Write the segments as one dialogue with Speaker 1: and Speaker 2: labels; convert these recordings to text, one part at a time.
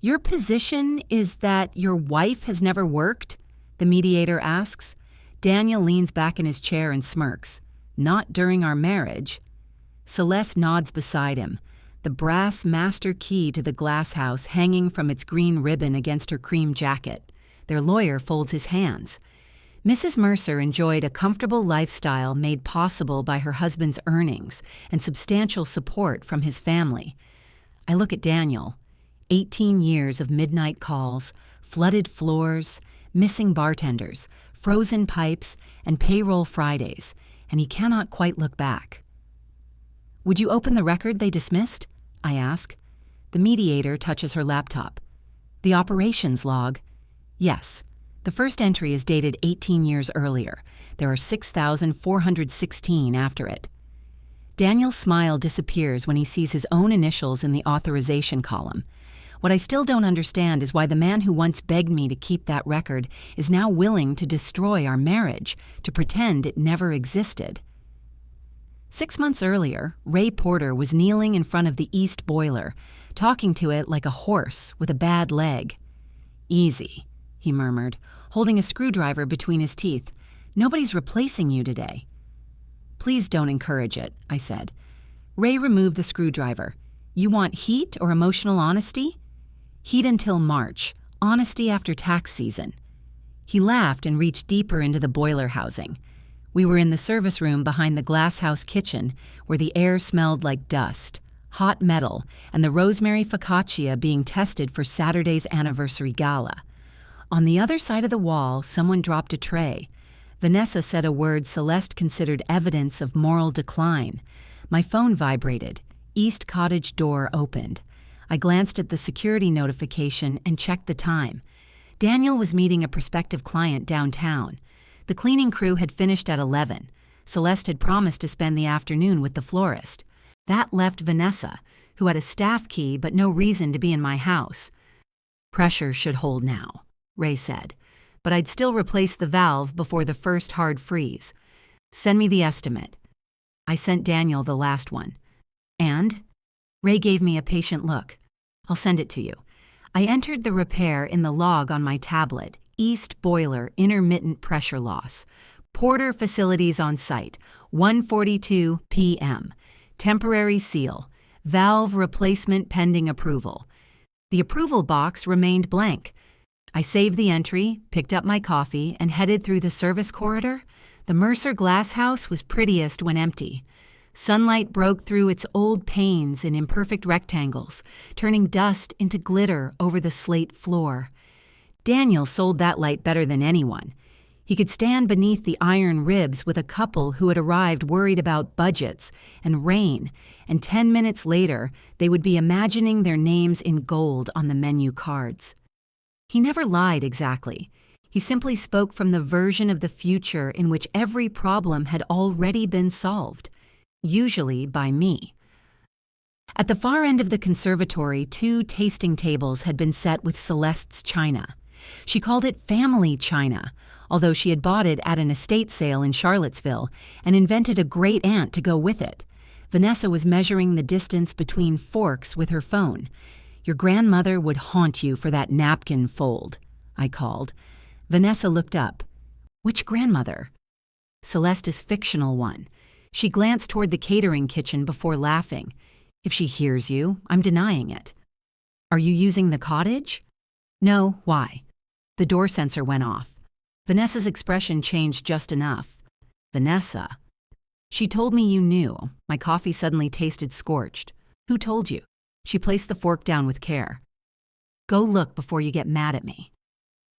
Speaker 1: Your position is that your wife has never worked? The mediator asks. Daniel leans back in his chair and smirks. Not during our marriage. Celeste nods beside him, the brass master key to the Glasshouse hanging from its green ribbon against her cream jacket. Their lawyer folds his hands. Mrs. Mercer enjoyed a comfortable lifestyle made possible by her husband's earnings and substantial support from his family. I look at Daniel. 18 years of midnight calls, flooded floors, missing bartenders, frozen pipes, and payroll Fridays, and he cannot quite look back. Would you open the record they dismissed? I ask. The mediator touches her laptop. The operations log. Yes. The first entry is dated 18 years earlier. There are 6,416 after it. Daniel's smile disappears when he sees his own initials in the authorization column. What I still don't understand is why the man who once begged me to keep that record is now willing to destroy our marriage, to pretend it never existed. 6 months earlier, Ray Porter was kneeling in front of the east boiler, talking to it like a horse with a bad leg. "Easy," he murmured, holding a screwdriver between his teeth. "Nobody's replacing you today." "Please don't encourage it," I said. Ray removed the screwdriver. "You want heat or emotional honesty?" "Heat until March, honesty after tax season." He laughed and reached deeper into the boiler housing. We were in the service room behind the Glasshouse kitchen, where the air smelled like dust, hot metal, and the rosemary focaccia being tested for Saturday's anniversary gala. On the other side of the wall, someone dropped a tray. Vanessa said a word Celeste considered evidence of moral decline. My phone vibrated. East Cottage door opened. I glanced at the security notification and checked the time. Daniel was meeting a prospective client downtown. The cleaning crew had finished at 11. Celeste had promised to spend the afternoon with the florist. That left Vanessa, who had a staff key but no reason to be in my house. "Pressure should hold now," Ray said, "but I'd still replace the valve before the first hard freeze. Send me the estimate." I sent Daniel the last one. "And?" Ray gave me a patient look. "I'll send it to you." I entered the repair in the log on my tablet. East boiler, intermittent pressure loss. Porter facilities on site, 1:42 p.m. Temporary seal. Valve replacement pending approval. The approval box remained blank. I saved the entry, picked up my coffee, and headed through the service corridor. The Mercer Glasshouse was prettiest when empty. Sunlight broke through its old panes in imperfect rectangles, turning dust into glitter over the slate floor. Daniel sold that light better than anyone. He could stand beneath the iron ribs with a couple who had arrived worried about budgets and rain, and 10 minutes later, they would be imagining their names in gold on the menu cards. He never lied exactly. He simply spoke from the version of the future in which every problem had already been solved, usually by me. At the far end of the conservatory, 2 tasting tables had been set with Celeste's china. She called it family china, although she had bought it at an estate sale in Charlottesville and invented a great aunt to go with it. Vanessa was measuring the distance between forks with her phone. "Your grandmother would haunt you for that napkin fold," I called. Vanessa looked up. "Which grandmother?" "Celeste's fictional one." She glanced toward the catering kitchen before laughing. "If she hears you, I'm denying it." "Are you using the cottage?" "No, why?" The door sensor went off. Vanessa's expression changed just enough. "Vanessa." "She told me you knew." My coffee suddenly tasted scorched. "Who told you?" She placed the fork down with care. "Go look before you get mad at me."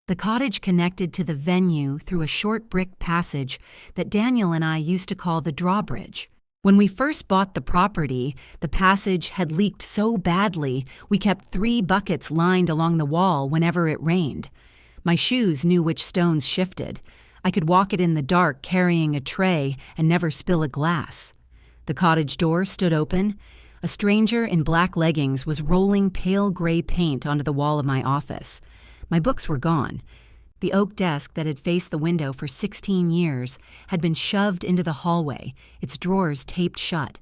Speaker 1: The cottage connected to the venue through a short brick passage that Daniel and I used to call the drawbridge. When we first bought the property, the passage had leaked so badly we kept 3 buckets lined along the wall whenever it rained. My shoes knew which stones shifted. I could walk it in the dark carrying a tray and never spill a glass. The cottage door stood open. A stranger in black leggings was rolling pale gray paint onto the wall of my office. My books were gone. The oak desk that had faced the window for 16 years had been shoved into the hallway, its drawers taped shut.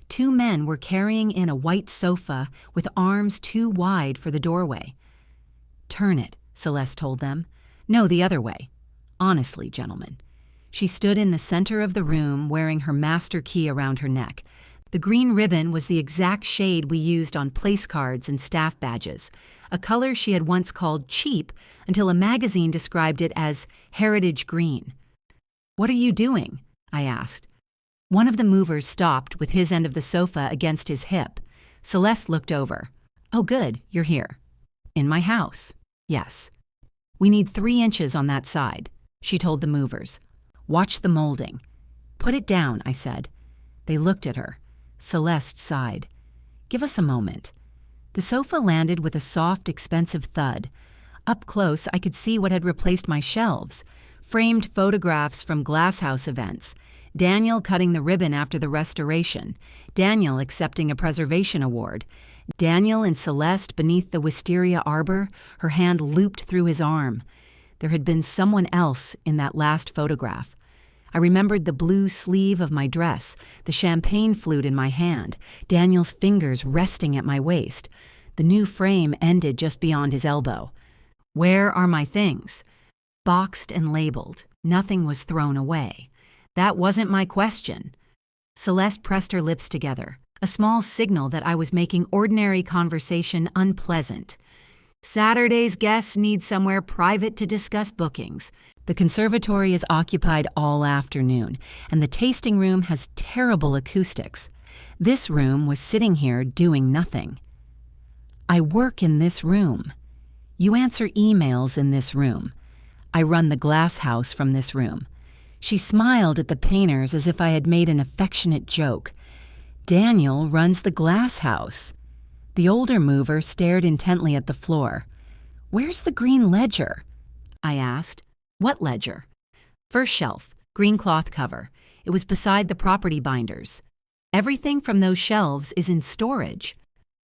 Speaker 1: 2 men were carrying in a white sofa with arms too wide for the doorway. Turn it, Celeste told them. No, the other way. Honestly, gentlemen. She stood in the center of the room wearing her master key around her neck. The green ribbon was the exact shade we used on place cards and staff badges, a color she had once called cheap until a magazine described it as heritage green. What are you doing? I asked. One of the movers stopped with his end of the sofa against his hip. Celeste looked over. Oh, good, you're here. In my house. Yes. We need 3 inches on that side, she told the movers. Watch the molding. Put it down, I said. They looked at her. Celeste sighed. Give us a moment. The sofa landed with a soft, expensive thud. Up close, I could see what had replaced my shelves. Framed photographs from Glasshouse events. Daniel cutting the ribbon after the restoration. Daniel accepting a preservation award. Daniel and Celeste beneath the wisteria arbor, her hand looped through his arm. There had been someone else in that last photograph. I remembered the blue sleeve of my dress, the champagne flute in my hand, Daniel's fingers resting at my waist. The new frame ended just beyond his elbow. Where are my things? Boxed and labeled. Nothing was thrown away. That wasn't my question. Celeste pressed her lips together, a small signal that I was making ordinary conversation unpleasant. Saturday's guests need somewhere private to discuss bookings. The conservatory is occupied all afternoon, and the tasting room has terrible acoustics. This room was sitting here doing nothing. I work in this room. You answer emails in this room. I run the Glasshouse from this room. She smiled at the painters as if I had made an affectionate joke. Daniel runs the Glasshouse. The older mover stared intently at the floor. Where's the green ledger? I asked. What ledger? First shelf, green cloth cover. It was beside the property binders. Everything from those shelves is in storage.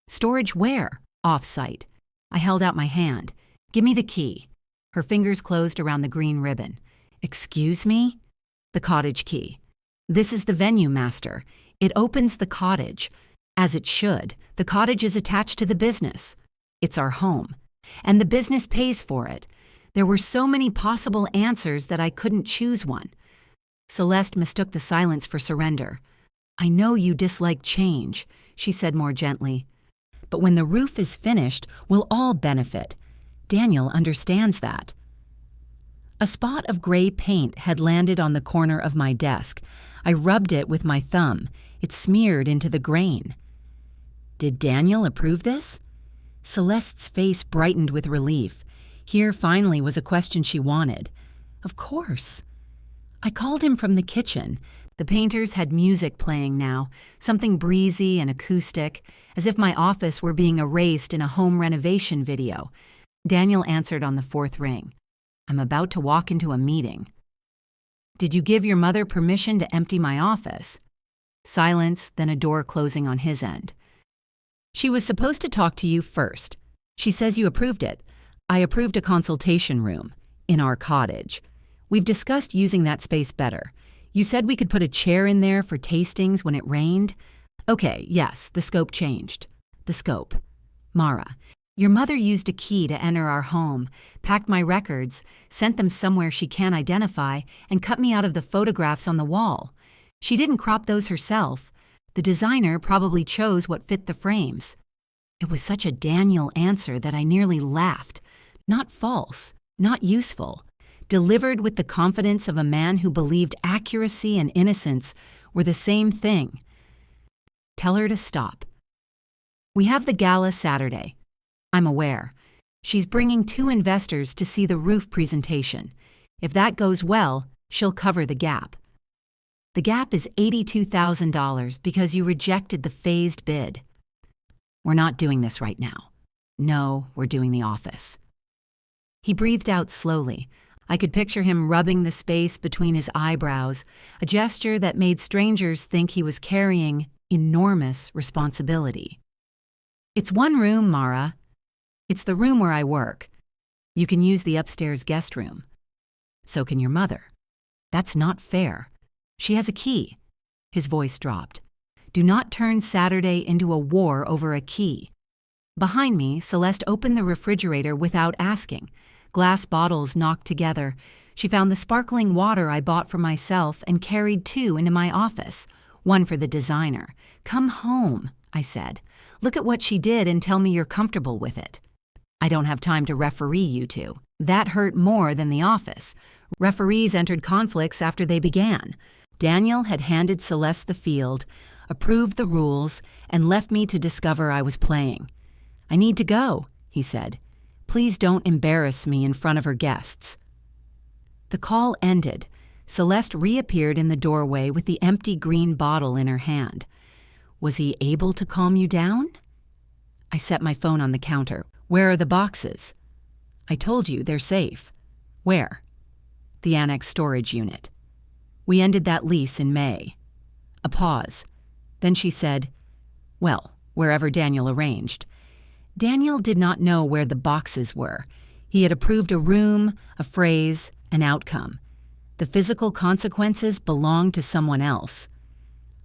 Speaker 1: Storage where? Off-site. I held out my hand. Give me the key. Her fingers closed around the green ribbon. Excuse me? The cottage key. This is the venue master. It opens the cottage. As it should. The cottage is attached to the business. It's our home. And the business pays for it. There were so many possible answers that I couldn't choose one. Celeste mistook the silence for surrender. I know you dislike change, she said more gently. But when the roof is finished, we'll all benefit. Daniel understands that. A spot of gray paint had landed on the corner of my desk. I rubbed it with my thumb. It smeared into the grain. Did Daniel approve this? Celeste's face brightened with relief. Here finally was a question she wanted. Of course. I called him from the kitchen. The painters had music playing now, something breezy and acoustic, as if my office were being erased in a home renovation video. Daniel answered on the 4th ring. I'm about to walk into a meeting. Did you give your mother permission to empty my office? Silence, then a door closing on his end. She was supposed to talk to you first. She says you approved it. I approved a consultation room in our cottage. We've discussed using that space better. You said we could put a chair in there for tastings when it rained. Okay, yes, the scope changed. The scope. Mara, your mother used a key to enter our home, packed my records, sent them somewhere she can't identify, and cut me out of the photographs on the wall. She didn't crop those herself. The designer probably chose what fit the frames. It was such a Daniel answer that I nearly laughed. Not false, not useful. Delivered with the confidence of a man who believed accuracy and innocence were the same thing. Tell her to stop. We have the gala Saturday. I'm aware. She's bringing 2 investors to see the roof presentation. If that goes well, she'll cover the gap. The gap is $82,000 because you rejected the phased bid. We're not doing this right now. No, we're doing the office. He breathed out slowly. I could picture him rubbing the space between his eyebrows, a gesture that made strangers think he was carrying enormous responsibility. It's one room, Mara. It's the room where I work. You can use the upstairs guest room. So can your mother. That's not fair. She has a key. His voice dropped. Do not turn Saturday into a war over a key. Behind me, Celeste opened the refrigerator without asking. Glass bottles knocked together. She found the sparkling water I bought for myself and carried 2 into my office, one for the designer. "Come home," I said. "Look at what she did and tell me you're comfortable with it." "I don't have time to referee you two." That hurt more than the office. Referees entered conflicts after they began. Daniel had handed Celeste the field, approved the rules, and left me to discover I was playing. "I need to go," he said. "Please don't embarrass me in front of her guests." The call ended. Celeste reappeared in the doorway with the empty green bottle in her hand. "Was he able to calm you down?" I set my phone on the counter. "Where are the boxes?" "I told you, they're safe." "Where?" "The annex storage unit." "We ended that lease in May." A pause. Then she said, "Well, wherever Daniel arranged." Daniel did not know where the boxes were. He had approved a room, a phrase, an outcome. The physical consequences belonged to someone else.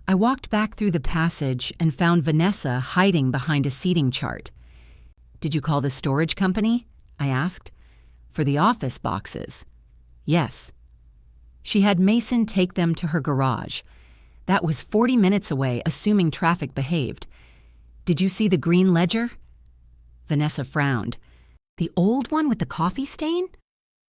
Speaker 1: I walked back through the passage and found Vanessa hiding behind a seating chart. "Did you call the storage company?" I asked. "For the office boxes?" "Yes." She had Mason take them to her garage. That was 40 minutes away, assuming traffic behaved. "Did you see the green ledger?" Vanessa frowned. "The old one with the coffee stain?"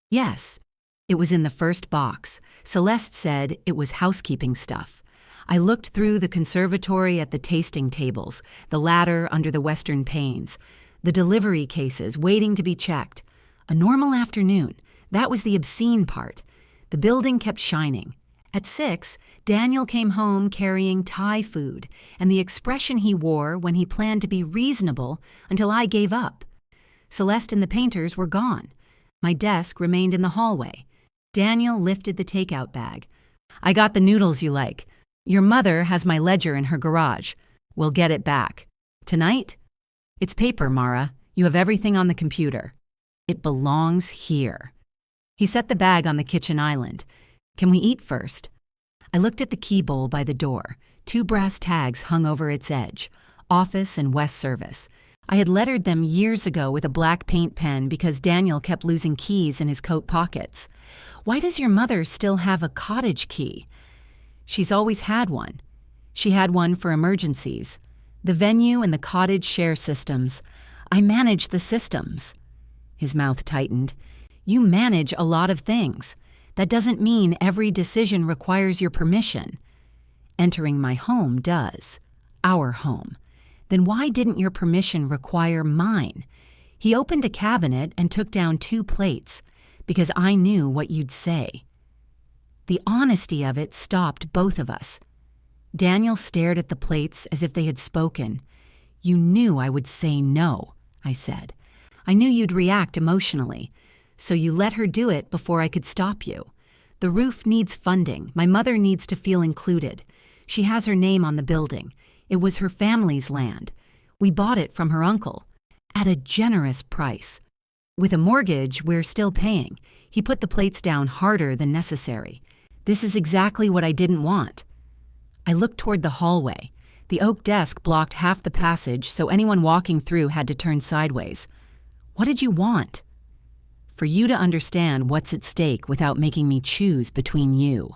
Speaker 1: "Yes." It was in the first box. Celeste said it was housekeeping stuff. I looked through the conservatory at the tasting tables, the ladder under the western panes, the delivery cases waiting to be checked. A normal afternoon. That was the obscene part. The building kept shining. At 6, Daniel came home carrying Thai food and the expression he wore when he planned to be reasonable until I gave up. Celeste and the painters were gone. My desk remained in the hallway. Daniel lifted the takeout bag. "I got the noodles you like. Your mother has my ledger in her garage. We'll get it back. Tonight?" "It's paper, Mara. You have everything on the computer." "It belongs here." He set the bag on the kitchen island. "Can we eat first?" I looked at the key bowl by the door. 2 brass tags hung over its edge, Office and West Service. I had lettered them years ago with a black paint pen because Daniel kept losing keys in his coat pockets. "Why does your mother still have a cottage key?" "She's always had one. She had one for emergencies. The venue and the cottage share systems. I manage the systems." His mouth tightened. "You manage a lot of things. That doesn't mean every decision requires your permission. Entering my home does. Our home. Then why didn't your permission require mine?" He opened a cabinet and took down 2 plates. "Because I knew what you'd say." The honesty of it stopped both of us. Daniel stared at the plates as if they had spoken. "You knew I would say no," I said. "I knew you'd react emotionally. So you let her do it before I could stop you. The roof needs funding. My mother needs to feel included. She has her name on the building. It was her family's land. We bought it from her uncle. At a generous price. With a mortgage, we're still paying." He put the plates down harder than necessary. "This is exactly what I didn't want." I looked toward the hallway. The oak desk blocked half the passage, so anyone walking through had to turn sideways. "What did you want?" "For you to understand what's at stake without making me choose between you."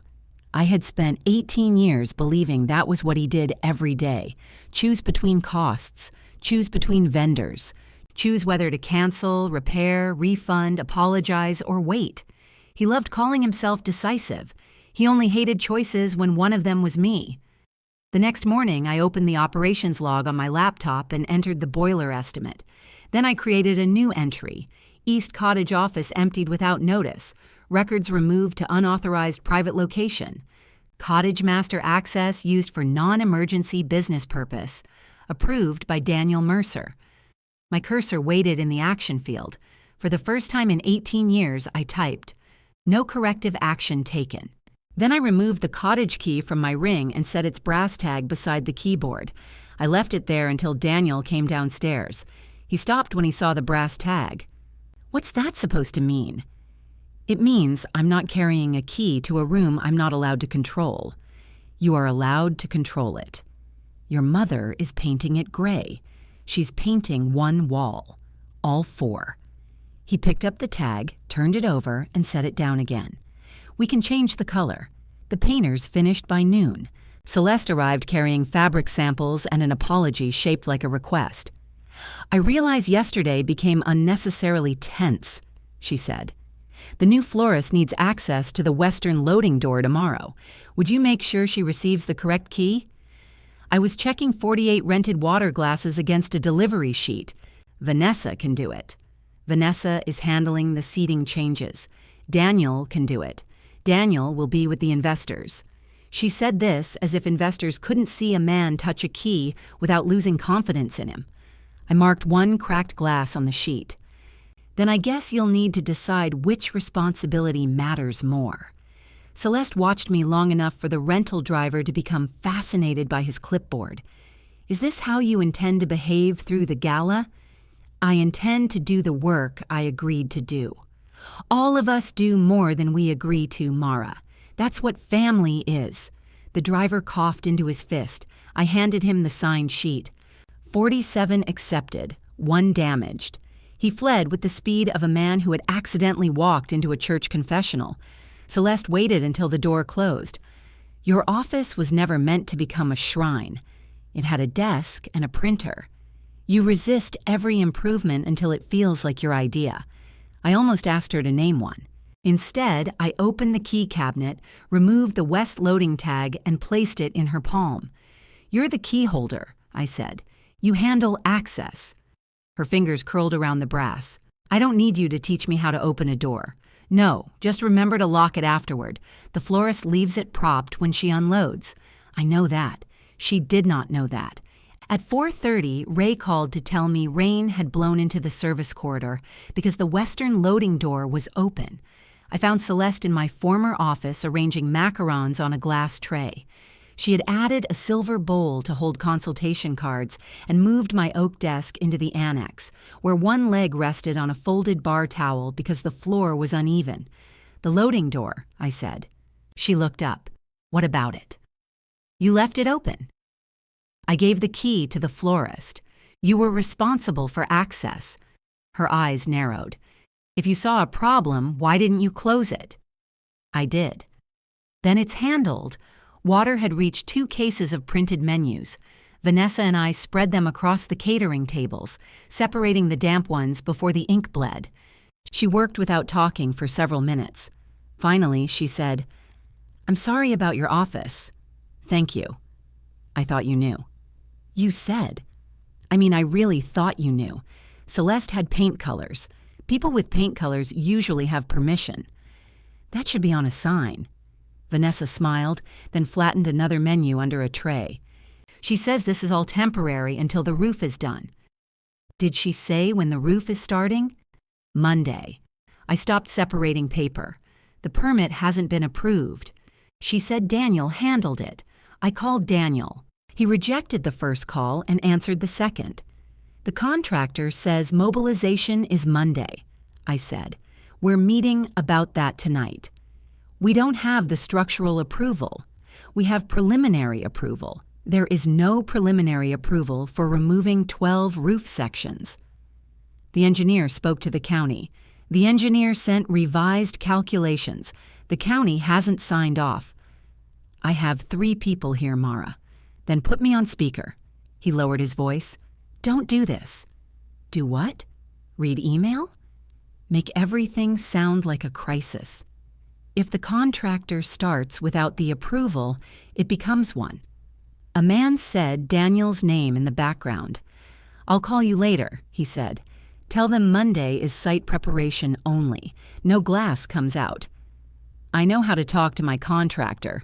Speaker 1: I had spent 18 years believing that was what he did every day. Choose between costs, choose between vendors, choose whether to cancel, repair, refund, apologize, or wait. He loved calling himself decisive. He only hated choices when one of them was me. The next morning, I opened the operations log on my laptop and entered the boiler estimate. Then I created a new entry. East Cottage office emptied without notice. Records removed to unauthorized private location. Cottage master access used for non-emergency business purpose. Approved by Daniel Mercer. My cursor waited in the action field. For the first time in 18 years, I typed, "No corrective action taken." Then I removed the cottage key from my ring and set its brass tag beside the keyboard. I left it there until Daniel came downstairs. He stopped when he saw the brass tag. "What's that supposed to mean?" "It means I'm not carrying a key to a room I'm not allowed to control. You are allowed to control it. Your mother is painting it gray. She's painting one wall. All 4. He picked up the tag, turned it over, and set it down again. We can change the color. The painter's finished by noon. Celeste arrived carrying fabric samples and an apology shaped like a request. I realize yesterday became unnecessarily tense, she said. The new florist needs access to the western loading door tomorrow. Would you make sure she receives the correct key? I was checking 48 rented water glasses against a delivery sheet. Vanessa can do it. Vanessa is handling the seating changes. Daniel can do it. Daniel will be with the investors. She said this as if investors couldn't see a man touch a key without losing confidence in him. I marked 1 cracked glass on the sheet. Then I guess you'll need to decide which responsibility matters more. Celeste watched me long enough for the rental driver to become fascinated by his clipboard. Is this how you intend to behave through the gala? I intend to do the work I agreed to do. All of us do more than we agree to, Mara. That's what family is. The driver coughed into his fist. I handed him the signed sheet. 47 accepted, 1 damaged. He fled with the speed of a man who had accidentally walked into a church confessional. Celeste waited until the door closed. Your office was never meant to become a shrine. It had a desk and a printer. You resist every improvement until it feels like your idea. I almost asked her to name one. Instead, I opened the key cabinet, removed the West loading tag, and placed it in her palm. You're the key holder, I said. You handle access. Her fingers curled around the brass. I don't need you to teach me how to open a door. No, just remember to lock it afterward. The florist leaves it propped when she unloads. I know that. She did not know that. At 4:30, Ray called to tell me rain had blown into the service corridor because the western loading door was open. I found Celeste in my former office arranging macarons on a glass tray. She had added a silver bowl to hold consultation cards and moved my oak desk into the annex, where one leg rested on a folded bar towel because the floor was uneven. The loading door, I said. She looked up. What about it? You left it open. I gave the key to the florist. You were responsible for access. Her eyes narrowed. If you saw a problem, why didn't you close it? I did. Then it's handled. Water had reached 2 cases of printed menus. Vanessa and I spread them across the catering tables, separating the damp ones before the ink bled. She worked without talking for several minutes. Finally, she said, I'm sorry about your office. Thank you. I thought you knew. You said. I really thought you knew. Celeste had paint colors. People with paint colors usually have permission. That should be on a sign. Vanessa smiled, then flattened another menu under a tray. She says this is all temporary until the roof is done. Did she say when the roof is starting? Monday. I stopped separating paper. The permit hasn't been approved. She said Daniel handled it. I called Daniel. He rejected the first call and answered the second. The contractor says mobilization is Monday, I said. We're meeting about that tonight. We don't have the structural approval. We have preliminary approval. There is no preliminary approval for removing 12 roof sections. The engineer spoke to the county. The engineer sent revised calculations. The county hasn't signed off. I have 3 people here, Mara. Then put me on speaker. He lowered his voice. Don't do this. Do what? Read email? Make everything sound like a crisis. If the contractor starts without the approval, it becomes one. A man said Daniel's name in the background. I'll call you later, he said. Tell them Monday is site preparation only. No glass comes out. I know how to talk to my contractor.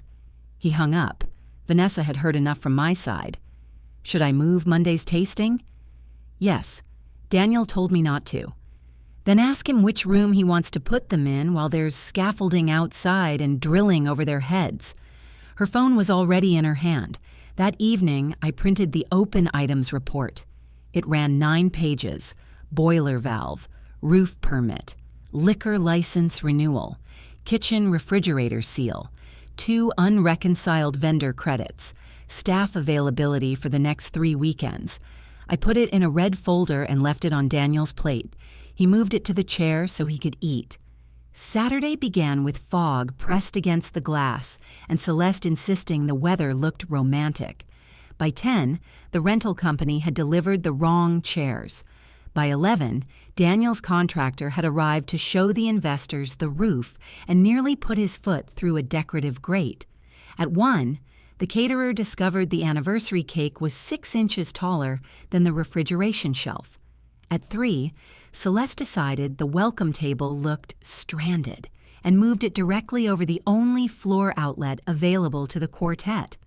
Speaker 1: He hung up. Vanessa had heard enough from my side. Should I move Monday's tasting? Yes. Daniel told me not to. Then ask him which room he wants to put them in while there's scaffolding outside and drilling over their heads. Her phone was already in her hand. That evening, I printed the open items report. It ran 9 pages. Boiler valve, roof permit, liquor license renewal, kitchen refrigerator seal, 2 unreconciled vendor credits, staff availability for the next 3 weekends. I put it in a red folder and left it on Daniel's plate. He moved it to the chair so he could eat. Saturday began with fog pressed against the glass and Celeste insisting the weather looked romantic. By 10, the rental company had delivered the wrong chairs. By 11, Daniel's contractor had arrived to show the investors the roof and nearly put his foot through a decorative grate. At 1, the caterer discovered the anniversary cake was 6 inches taller than the refrigeration shelf. At 3, Celeste decided the welcome table looked stranded and moved it directly over the only floor outlet available to the quartet.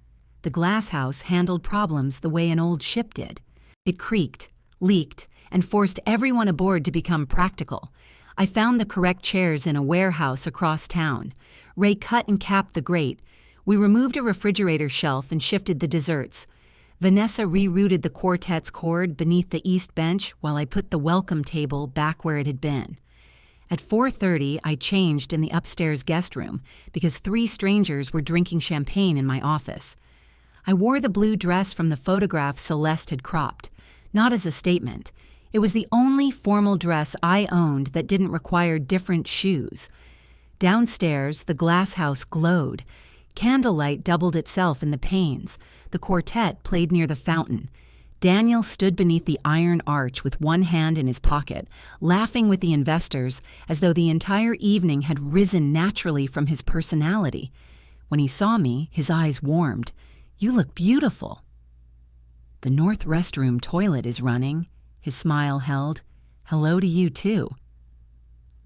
Speaker 1: The Glasshouse handled problems the way an old ship did. It creaked, leaked, and forced everyone aboard to become practical. I found the correct chairs in a warehouse across town. Ray cut and capped the grate. We removed a refrigerator shelf and shifted the desserts. Vanessa rerouted the quartet's cord beneath the east bench while I put the welcome table back where it had been. At 4:30, I changed in the upstairs guest room because 3 strangers were drinking champagne in my office. I wore the blue dress from the photograph Celeste had cropped, not as a statement. It was the only formal dress I owned that didn't require different shoes. Downstairs, the Glasshouse glowed. Candlelight doubled itself in the panes. The quartet played near the fountain. Daniel stood beneath the iron arch with one hand in his pocket, laughing with the investors as though the entire evening had risen naturally from his personality. When he saw me, his eyes warmed. "You look beautiful." "The north restroom toilet is running," his smile held. "Hello to you, too."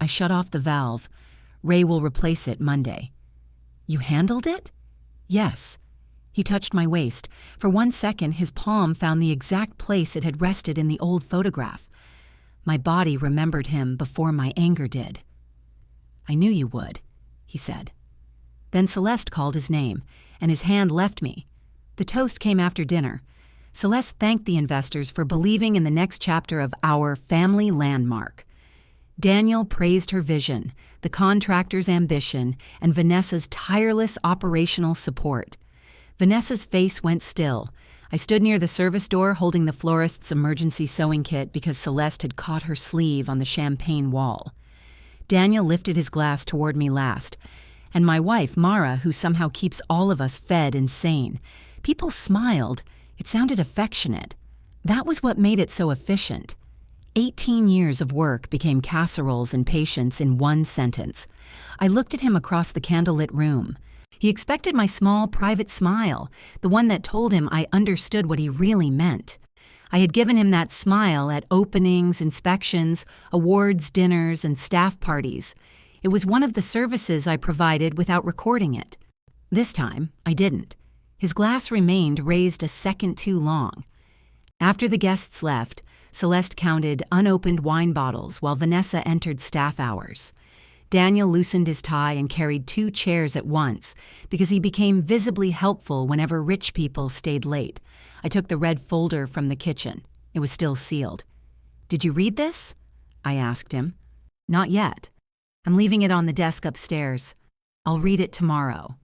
Speaker 1: I shut off the valve. Ray will replace it Monday. "You handled it?" "Yes." He touched my waist. For 1 second, his palm found the exact place it had rested in the old photograph. My body remembered him before my anger did. "I knew you would," he said. Then Celeste called his name, and his hand left me. The toast came after dinner. Celeste thanked the investors for believing in the next chapter of our family landmark. Daniel praised her vision, the contractor's ambition, and Vanessa's tireless operational support. Vanessa's face went still. I stood near the service door holding the florist's emergency sewing kit because Celeste had caught her sleeve on the champagne wall. Daniel lifted his glass toward me last, and my wife, Mara, who somehow keeps all of us fed and sane. People smiled. It sounded affectionate. That was what made it so efficient. 18 years of work became casseroles and patience in one sentence. I looked at him across the candlelit room. He expected my small, private smile, the one that told him I understood what he really meant. I had given him that smile at openings, inspections, awards dinners, and staff parties. It was one of the services I provided without recording it. This time, I didn't. His glass remained raised a second too long. After the guests left, Celeste counted unopened wine bottles while Vanessa entered staff hours. Daniel loosened his tie and carried 2 chairs at once because he became visibly helpful whenever rich people stayed late. I took the red folder from the kitchen. It was still sealed. "Did you read this?" I asked him. "Not yet. I'm leaving it on the desk upstairs. I'll read it tomorrow.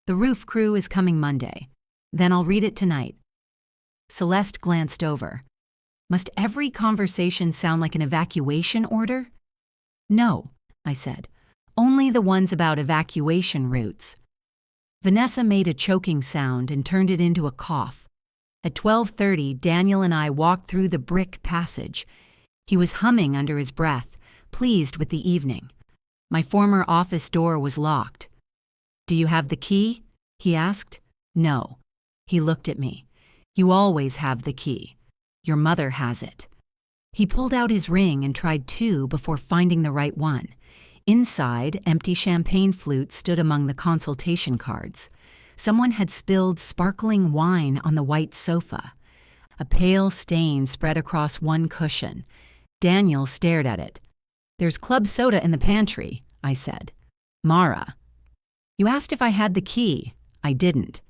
Speaker 1: The roof crew is coming Monday. Then I'll read it tonight." Celeste glanced over. "Must every conversation sound like an evacuation order?" "No," I said. "Only the ones about evacuation routes." Vanessa made a choking sound and turned it into a cough. At 12:30, Daniel and I walked through the brick passage. He was humming under his breath, pleased with the evening. My former office door was locked. "Do you have the key?" he asked. "No." He looked at me. "You always have the key. Your mother has it." He pulled out his ring and tried 2 before finding the right one. Inside, empty champagne flutes stood among the consultation cards. Someone had spilled sparkling wine on the white sofa. A pale stain spread across one cushion. Daniel stared at it. "There's club soda in the pantry," I said. "Mara." "You asked if I had the key. I didn't."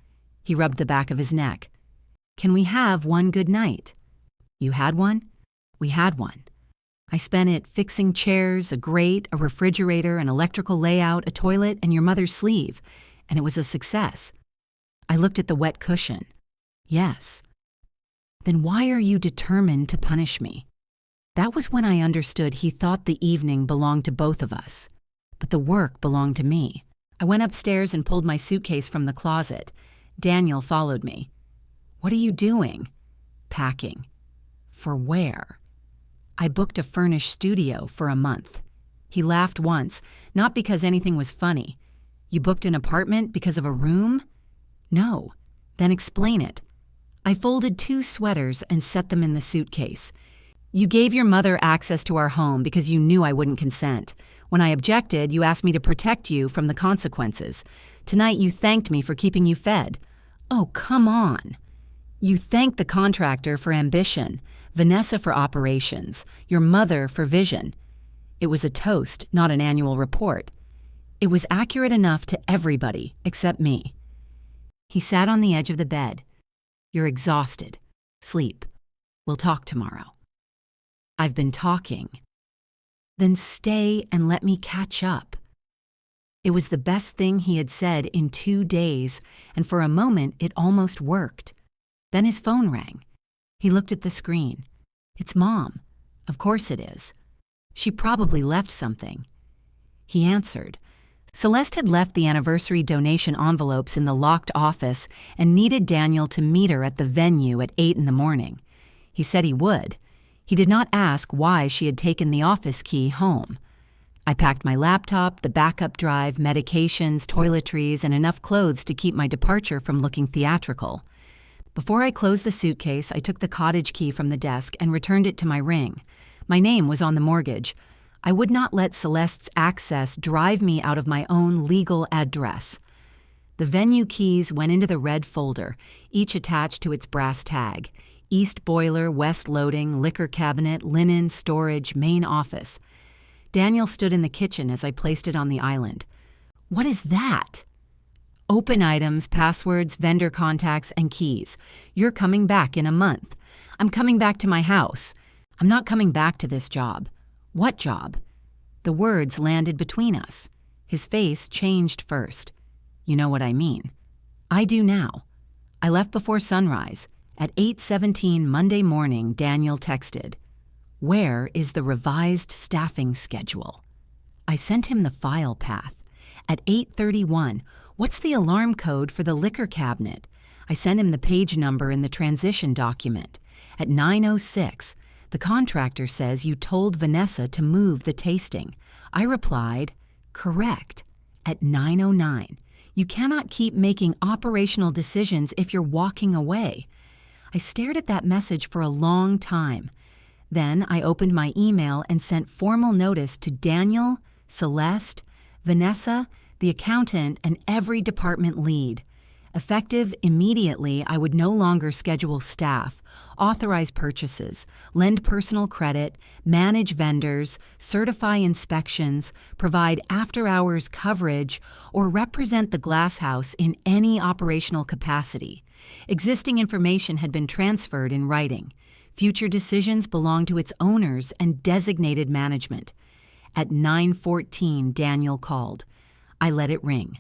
Speaker 1: He rubbed the back of his neck. "Can we have one good night?" "You had one?" "We had one. I spent it fixing chairs, a grate, a refrigerator, an electrical layout, a toilet, and your mother's sleeve, and it was a success." I looked at the wet cushion. "Yes." Then why are you determined to punish me? That was when I understood he thought the evening belonged to both of us, but the work belonged to me. I went upstairs and pulled my suitcase from the closet. Daniel followed me. What are you doing? Packing. For where? I booked a furnished studio for a month. He laughed once, not because anything was funny. You booked an apartment because of a room? No. Then explain it. I folded 2 sweaters and set them in the suitcase. You gave your mother access to our home because you knew I wouldn't consent. When I objected, you asked me to protect you from the consequences. Tonight you thanked me for keeping you fed. Oh, come on. You thanked the contractor for ambition, Vanessa for operations, your mother for vision. It was a toast, not an annual report. It was accurate enough to everybody except me. He sat on the edge of the bed. You're exhausted. Sleep. We'll talk tomorrow. I've been talking. Then stay and let me catch up. It was the best thing he had said in 2 days, and for a moment it almost worked. Then his phone rang. He looked at the screen. It's Mom. Of course it is. She probably left something. He answered. Celeste had left the anniversary donation envelopes in the locked office and needed Daniel to meet her at the venue at 8 in the morning. He said he would. He did not ask why she had taken the office key home. I packed my laptop, the backup drive, medications, toiletries, and enough clothes to keep my departure from looking theatrical. Before I closed the suitcase, I took the cottage key from the desk and returned it to my ring. My name was on the mortgage. I would not let Celeste's access drive me out of my own legal address. The venue keys went into the red folder, each attached to its brass tag. East boiler, west loading, liquor cabinet, linen, storage, main office. Daniel stood in the kitchen as I placed it on the island. What is that? Open items, passwords, vendor contacts, and keys. You're coming back in a month. I'm coming back to my house. I'm not coming back to this job. What job? The words landed between us. His face changed first. You know what I mean. I do now. I left before sunrise. At 8:17 Monday morning, Daniel texted, "Where is the revised staffing schedule?" I sent him the file path. At 8:31, what's the alarm code for the liquor cabinet? I sent him the page number in the transition document. At 9:06, the contractor says you told Vanessa to move the tasting. I replied, correct. At 9:09, you cannot keep making operational decisions if you're walking away. I stared at that message for a long time. Then I opened my email and sent formal notice to Daniel, Celeste, Vanessa, the accountant, and every department lead. Effective immediately, I would no longer schedule staff, authorize purchases, lend personal credit, manage vendors, certify inspections, provide after-hours coverage, or represent the Glasshouse in any operational capacity. Existing information had been transferred in writing. Future decisions belonged to its owners and designated management. At 9:14, Daniel called. I let it ring.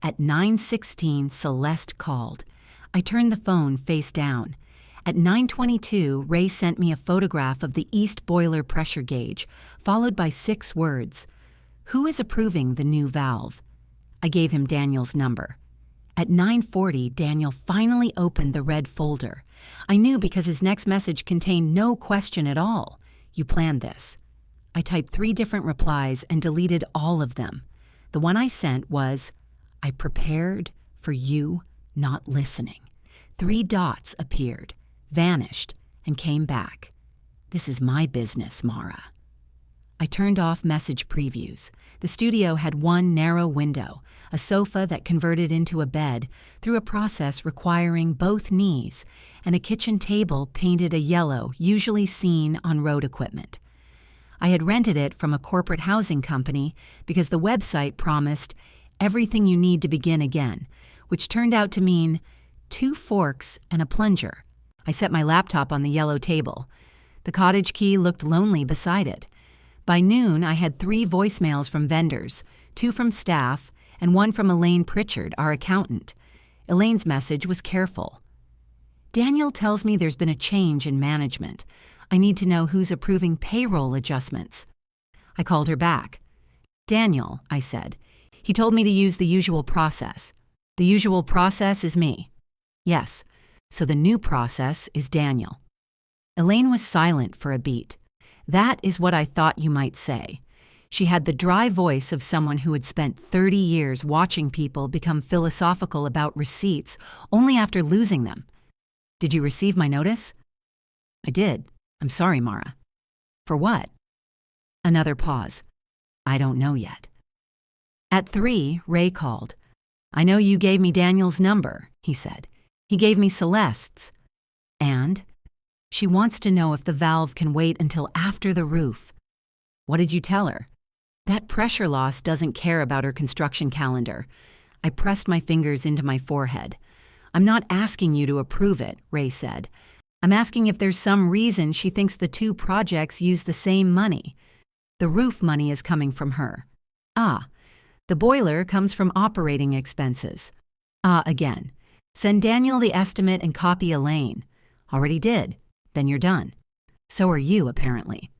Speaker 1: At 9:16, Celeste called. I turned the phone face down. At 9:22, Ray sent me a photograph of the east boiler pressure gauge, followed by 6 words. Who is approving the new valve? I gave him Daniel's number. At 9:40, Daniel finally opened the red folder. I knew because his next message contained no question at all. You planned this. I typed 3 different replies and deleted all of them. The one I sent was, I prepared for you not listening. 3 dots appeared, vanished, and came back. This is my business, Mara. I turned off message previews. The studio had one narrow window, a sofa that converted into a bed through a process requiring both knees, and a kitchen table painted a yellow usually seen on road equipment. I had rented it from a corporate housing company because the website promised everything you need to begin again, which turned out to mean 2 forks and a plunger. I set my laptop on the yellow table. The cottage key looked lonely beside it. By noon, I had 3 voicemails from vendors, 2 from staff, and 1 from Elaine Pritchard, our accountant. Elaine's message was careful. Daniel tells me there's been a change in management. I need to know who's approving payroll adjustments. I called her back. Daniel, I said. He told me to use the usual process. The usual process is me. Yes, so the new process is Daniel. Elaine was silent for a beat. That is what I thought you might say. She had the dry voice of someone who had spent 30 years watching people become philosophical about receipts only after losing them. Did you receive my notice? I did. I'm sorry, Mara. For what? Another pause. I don't know yet. At 3, Ray called. I know you gave me Daniel's number, he said. He gave me Celeste's. And? She wants to know if the valve can wait until after the roof. What did you tell her? That pressure loss doesn't care about her construction calendar. I pressed my fingers into my forehead. I'm not asking you to approve it, Ray said. I'm asking if there's some reason she thinks the 2 projects use the same money. The roof money is coming from her. Ah, the boiler comes from operating expenses. Ah, again. Send Daniel the estimate and copy Elaine. Already did. Then you're done. So are you, apparently.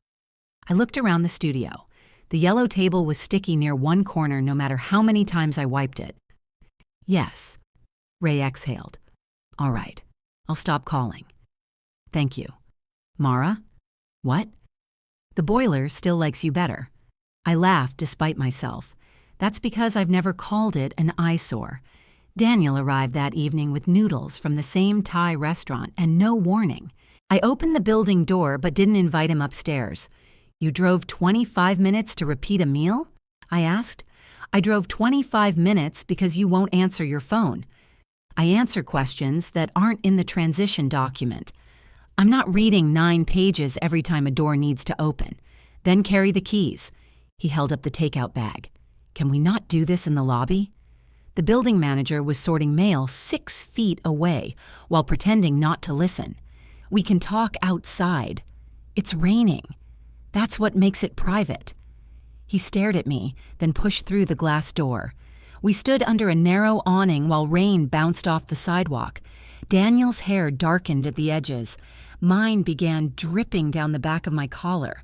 Speaker 1: I looked around the studio. The yellow table was sticky near one corner no matter how many times I wiped it. Yes. Ray exhaled. All right. I'll stop calling. Thank you. Mara? What? The boiler still likes you better. I laughed despite myself. That's because I've never called it an eyesore. Daniel arrived that evening with noodles from the same Thai restaurant and no warning. I opened the building door but didn't invite him upstairs. You drove 25 minutes to repeat a meal? I asked. I drove 25 minutes because you won't answer your phone. I answer questions that aren't in the transition document. I'm not reading 9 pages every time a door needs to open. Then carry the keys. He held up the takeout bag. Can we not do this in the lobby? The building manager was sorting mail 6 feet away while pretending not to listen. We can talk outside. It's raining. That's what makes it private. He stared at me, then pushed through the glass door. We stood under a narrow awning while rain bounced off the sidewalk. Daniel's hair darkened at the edges. Mine began dripping down the back of my collar.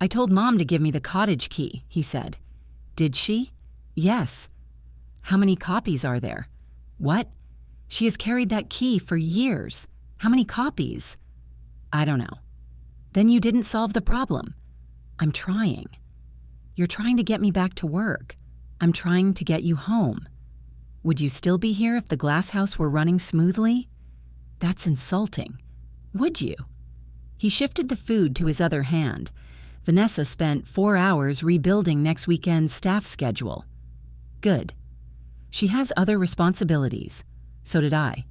Speaker 1: I told Mom to give me the cottage key, he said. Did she? Yes. How many copies are there? What? She has carried that key for years. How many copies? I don't know. Then you didn't solve the problem. I'm trying. You're trying to get me back to work. I'm trying to get you home. Would you still be here if the Glasshouse were running smoothly? That's insulting. Would you? He shifted the food to his other hand. Vanessa spent 4 hours rebuilding next weekend's staff schedule. Good. She has other responsibilities. So did I.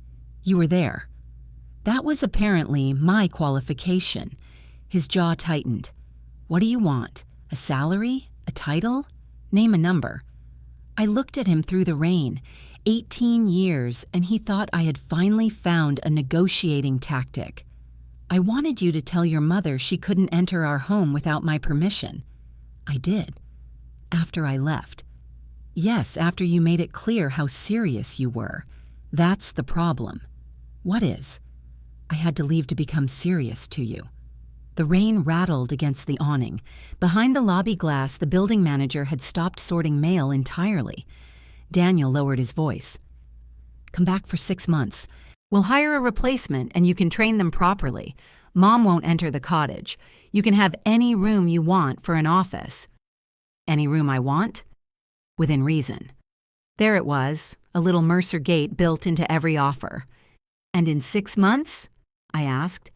Speaker 1: You were there. That was apparently my qualification. His jaw tightened. What do you want? A salary? A title? Name a number. I looked at him through the rain. 18 years, and he thought I had finally found a negotiating tactic. I wanted you to tell your mother she couldn't enter our home without my permission. I did. After I left. Yes, after you made it clear how serious you were. That's the problem. What is? I had to leave to become serious to you. The rain rattled against the awning. Behind the lobby glass, the building manager had stopped sorting mail entirely. Daniel lowered his voice. Come back for 6 months. We'll hire a replacement and you can train them properly. Mom won't enter the cottage. You can have any room you want for an office. Any room I want? Within reason. There it was, a little Mercer gate built into every offer. And in 6 months? I asked.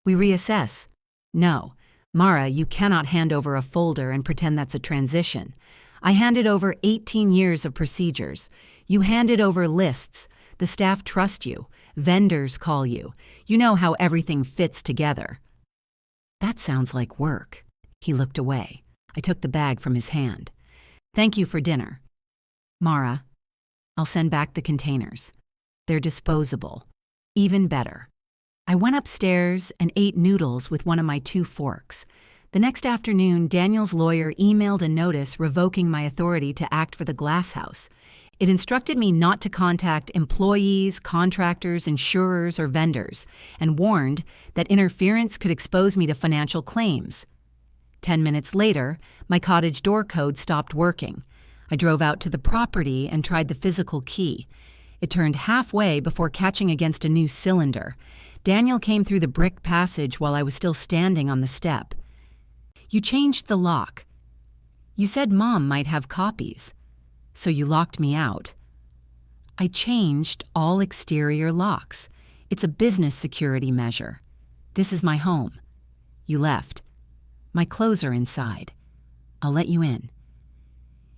Speaker 1: We reassess. No. Mara, you cannot hand over a folder and pretend that's a transition. I handed over 18 years of procedures. You handed over lists. The staff trust you. Vendors call you. You know how everything fits together. That sounds like work. He looked away. I took the bag from his hand. Thank you for dinner. Mara, I'll send back the containers. They're disposable. Even better. I went upstairs and ate noodles with one of my 2 forks. The next afternoon, Daniel's lawyer emailed a notice revoking my authority to act for the Glasshouse. It instructed me not to contact employees, contractors, insurers, or vendors, and warned that interference could expose me to financial claims. 10 minutes later, my cottage door code stopped working. I drove out to the property and tried the physical key. It turned halfway before catching against a new cylinder. Daniel came through the brick passage while I was still standing on the step. "You changed the lock. You said Mom might have copies, so you locked me out." "I changed all exterior locks. It's a business security measure. This is my home. You left. My clothes are inside. I'll let you in."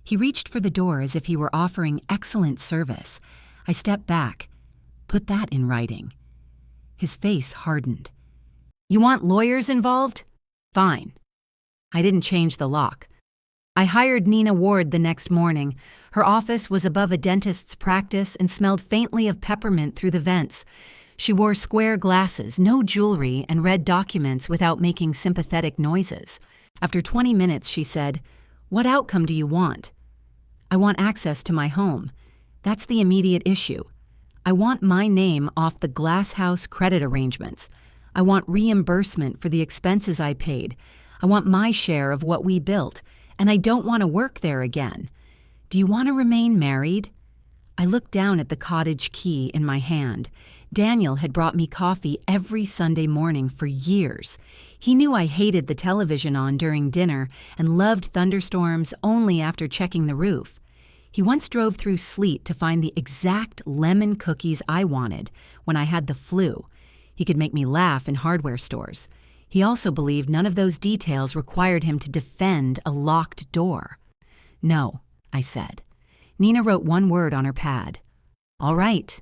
Speaker 1: He reached for the door as if he were offering excellent service. I stepped back. "Put that in writing." His face hardened. "You want lawyers involved? Fine." I didn't change the lock. I hired Nina Ward the next morning. Her office was above a dentist's practice and smelled faintly of peppermint through the vents. She wore square glasses, no jewelry, and read documents without making sympathetic noises. After 20 minutes, she said, "What outcome do you want?" "I want access to my home. That's the immediate issue. I want my name off the Glasshouse credit arrangements. I want reimbursement for the expenses I paid. I want my share of what we built, and I don't want to work there again. Do you want to remain married?" I looked down at the cottage key in my hand. Daniel had brought me coffee every Sunday morning for years. He knew I hated the television on during dinner and loved thunderstorms only after checking the roof. He once drove through sleet to find the exact lemon cookies I wanted when I had the flu. He could make me laugh in hardware stores. He also believed none of those details required him to defend a locked door. "No," I said. Nina wrote one word on her pad. "All right."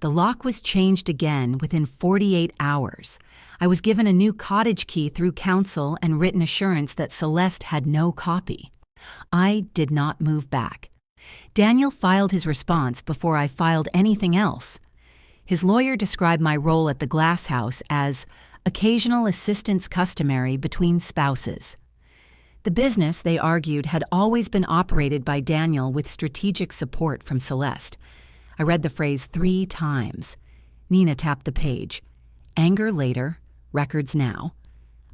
Speaker 1: The lock was changed again within 48 hours. I was given a new cottage key through counsel and written assurance that Celeste had no copy. I did not move back. Daniel filed his response before I filed anything else. His lawyer described my role at the Glasshouse as occasional assistance customary between spouses. The business, they argued, had always been operated by Daniel with strategic support from Celeste. I read the phrase 3 times. Nina tapped the page. Anger later, records now.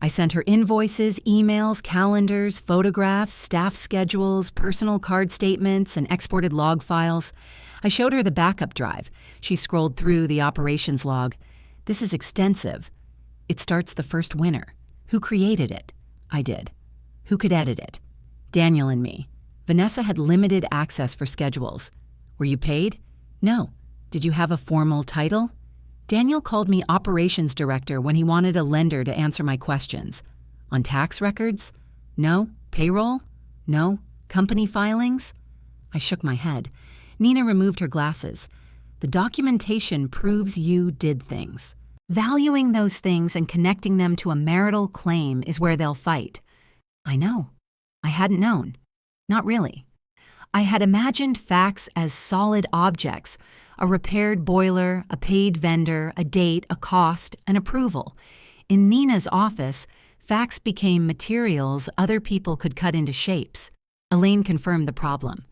Speaker 1: I sent her invoices, emails, calendars, photographs, staff schedules, personal card statements, and exported log files. I showed her the backup drive. She scrolled through the operations log. "This is extensive. It starts the first winter. Who created it?" I did. "Who could edit it?" "Daniel and me. Vanessa had limited access for schedules." "Were you paid?" "No." "Did you have a formal title?" "Daniel called me operations director when he wanted a lender to answer my questions." "On tax records?" "No." "Payroll?" "No." "Company filings?" I shook my head. Nina removed her glasses. "The documentation proves you did things. Valuing those things and connecting them to a marital claim is where they'll fight." I know. I hadn't known. Not really. I had imagined facts as solid objects, a repaired boiler, a paid vendor, a date, a cost, an approval. In Nina's office, facts became materials other people could cut into shapes. Elaine confirmed the problem.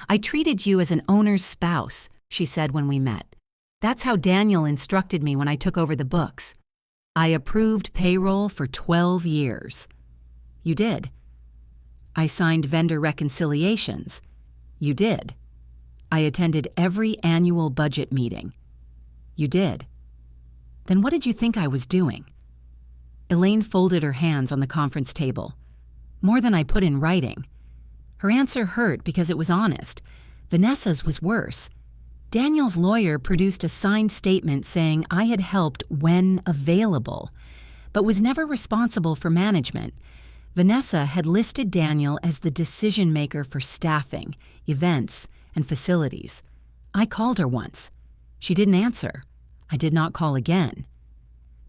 Speaker 1: "I treated you as an owner's spouse," she said when we met. "That's how Daniel instructed me when I took over the books. I approved payroll for 12 years. You did. I signed vendor reconciliations. You did. I attended every annual budget meeting. You did. Then what did you think I was doing?" Elaine folded her hands on the conference table. "More than I put in writing." Her answer hurt because it was honest. Vanessa's was worse. Daniel's lawyer produced a signed statement saying I had helped when available, but was never responsible for management. Vanessa had listed Daniel as the decision-maker for staffing, events, and facilities. I called her once. She didn't answer. I did not call again.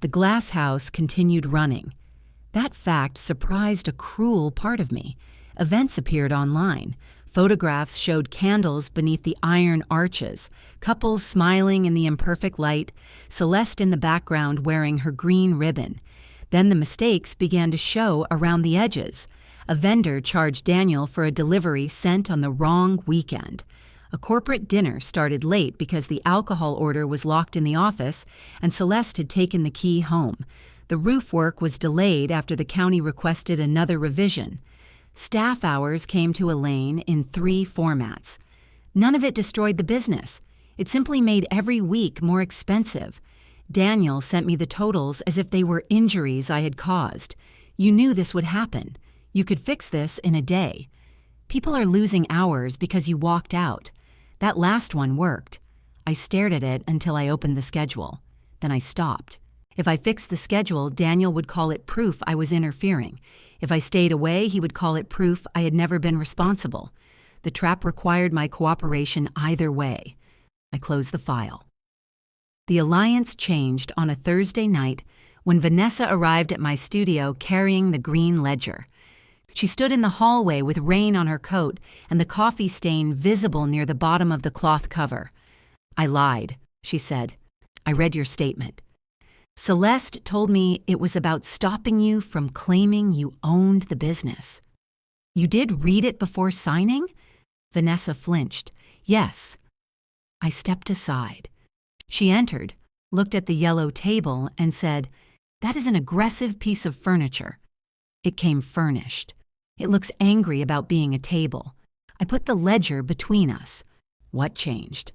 Speaker 1: The Glasshouse continued running. That fact surprised a cruel part of me. Events appeared online. Photographs showed candles beneath the iron arches, couples smiling in the imperfect light, Celeste in the background wearing her green ribbon. Then the mistakes began to show around the edges. A vendor charged Daniel for a delivery sent on the wrong weekend. A corporate dinner started late because the alcohol order was locked in the office and Celeste had taken the key home. The roof work was delayed after the county requested another revision. Staff hours came to Elaine in 3 formats. None of it destroyed the business. It simply made every week more expensive. Daniel sent me the totals as if they were injuries I had caused. You knew this would happen. You could fix this in a day. People are losing hours because you walked out. That last one worked. I stared at it until I opened the schedule. Then I stopped. If I fixed the schedule, Daniel would call it proof I was interfering. If I stayed away, he would call it proof I had never been responsible. The trap required my cooperation either way. I closed the file. The alliance changed on a Thursday night when Vanessa arrived at my studio carrying the green ledger. She stood in the hallway with rain on her coat and the coffee stain visible near the bottom of the cloth cover. "I lied," she said. "I read your statement. Celeste told me it was about stopping you from claiming you owned the business." "You did read it before signing?" Vanessa flinched. "Yes." I stepped aside. She entered, looked at the yellow table, and said, "That is an aggressive piece of furniture." It came furnished. It looks angry about being a table. I put the ledger between us. What changed?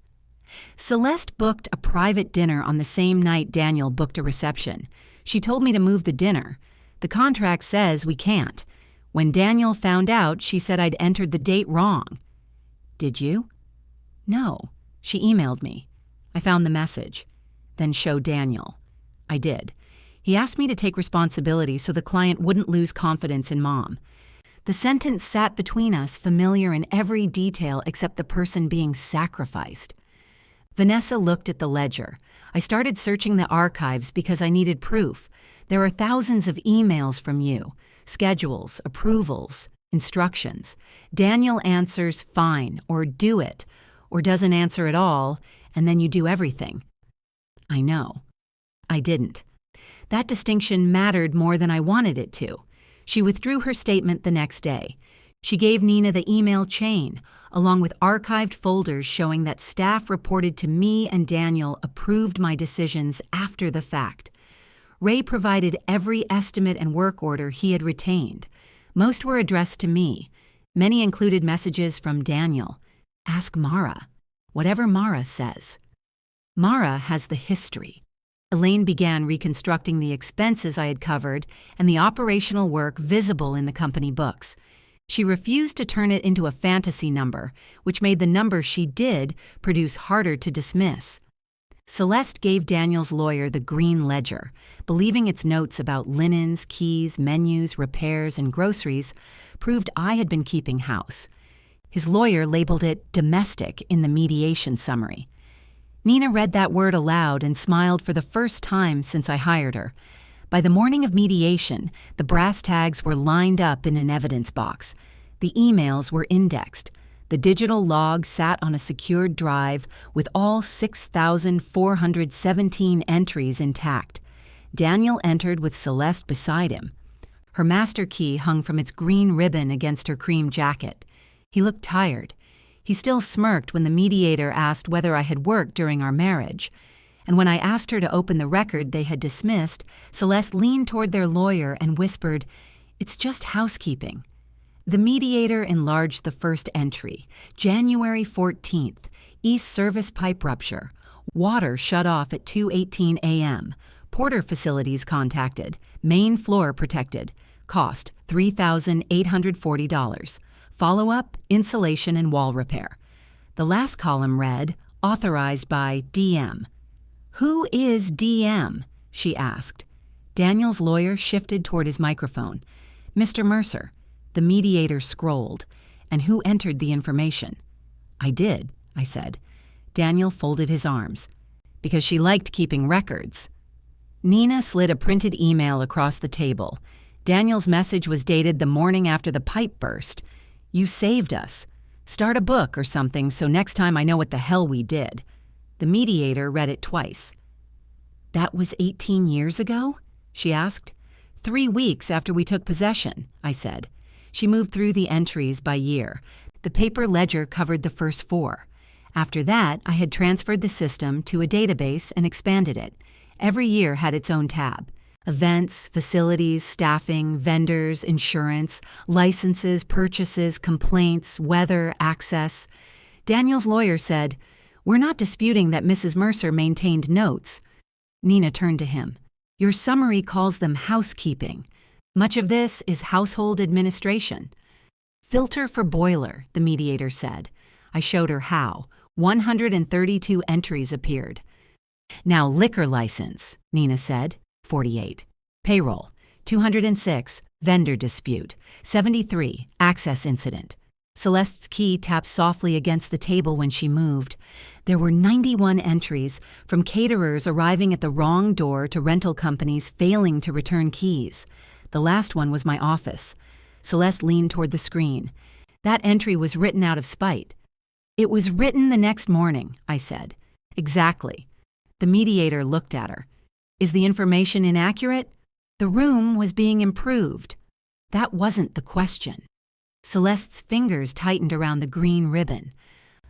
Speaker 1: Celeste booked a private dinner on the same night Daniel booked a reception. She told me to move the dinner. The contract says we can't. When Daniel found out, she said I'd entered the date wrong. Did you? No. She emailed me. I found the message. Then showed Daniel. I did. He asked me to take responsibility so the client wouldn't lose confidence in Mom. The sentence sat between us, familiar in every detail except the person being sacrificed. Vanessa looked at the ledger. I started searching the archives because I needed proof. There are thousands of emails from you, schedules, approvals, instructions. Daniel answers fine, or do it, or doesn't answer at all, and then you do everything. I know. I didn't. That distinction mattered more than I wanted it to. She withdrew her statement the next day. She gave Nina the email chain, along with archived folders showing that staff reported to me and Daniel approved my decisions after the fact. Ray provided every estimate and work order he had retained. Most were addressed to me. Many included messages from Daniel. Ask Mara. Whatever Mara says. Mara has the history. Elaine began reconstructing the expenses I had covered and the operational work visible in the company books. She refused to turn it into a fantasy number, which made the number she did produce harder to dismiss. Celeste gave Daniel's lawyer the green ledger, believing its notes about linens, keys, menus, repairs, and groceries proved I had been keeping house. His lawyer labeled it domestic in the mediation summary. Nina read that word aloud and smiled for the first time since I hired her. By the morning of mediation, the brass tags were lined up in an evidence box. The emails were indexed. The digital log sat on a secured drive with all 6,417 entries intact. Daniel entered with Celeste beside him. Her master key hung from its green ribbon against her cream jacket. He looked tired. He still smirked when the mediator asked whether I had worked during our marriage. And when I asked her to open the record they had dismissed, Celeste leaned toward their lawyer and whispered, "It's just housekeeping." The mediator enlarged the first entry, January 14th, East Service pipe rupture. Water shut off at 2:18 a.m. Porter facilities contacted. Main floor protected. Cost $3,840. Follow-up, insulation, and wall repair. The last column read, authorized by DM. "Who is DM?" she asked. Daniel's lawyer shifted toward his microphone. "Mr. Mercer." The mediator scrolled. "And who entered the information?" "I did," I said. Daniel folded his arms. "Because she liked keeping records." Nina slid a printed email across the table. Daniel's message was dated the morning after the pipe burst. "You saved us. Start a book or something so next time I know what the hell we did." The mediator read it twice. "That was 18 years ago?" she asked. 3 weeks after we took possession," I said. She moved through the entries by year. The paper ledger covered the first 4. After that, I had transferred the system to a database and expanded it. Every year had its own tab. Events, facilities, staffing, vendors, insurance, licenses, purchases, complaints, weather, access. Daniel's lawyer said, "We're not disputing that Mrs. Mercer maintained notes." Nina turned to him. "Your summary calls them housekeeping. Much of this is household administration." "Filter for boiler," the mediator said. I showed her how. 132 entries appeared. "Now liquor license," Nina said. 48. Payroll. 206. Vendor dispute. 73. Access incident. Celeste's key tapped softly against the table when she moved. There were 91 entries, from caterers arriving at the wrong door to rental companies failing to return keys. The last one was my office. Celeste leaned toward the screen. That entry was written out of spite. "It was written the next morning," I said. "Exactly." The mediator looked at her. "Is the information inaccurate?" "The room was being improved." That wasn't the question. Celeste's fingers tightened around the green ribbon.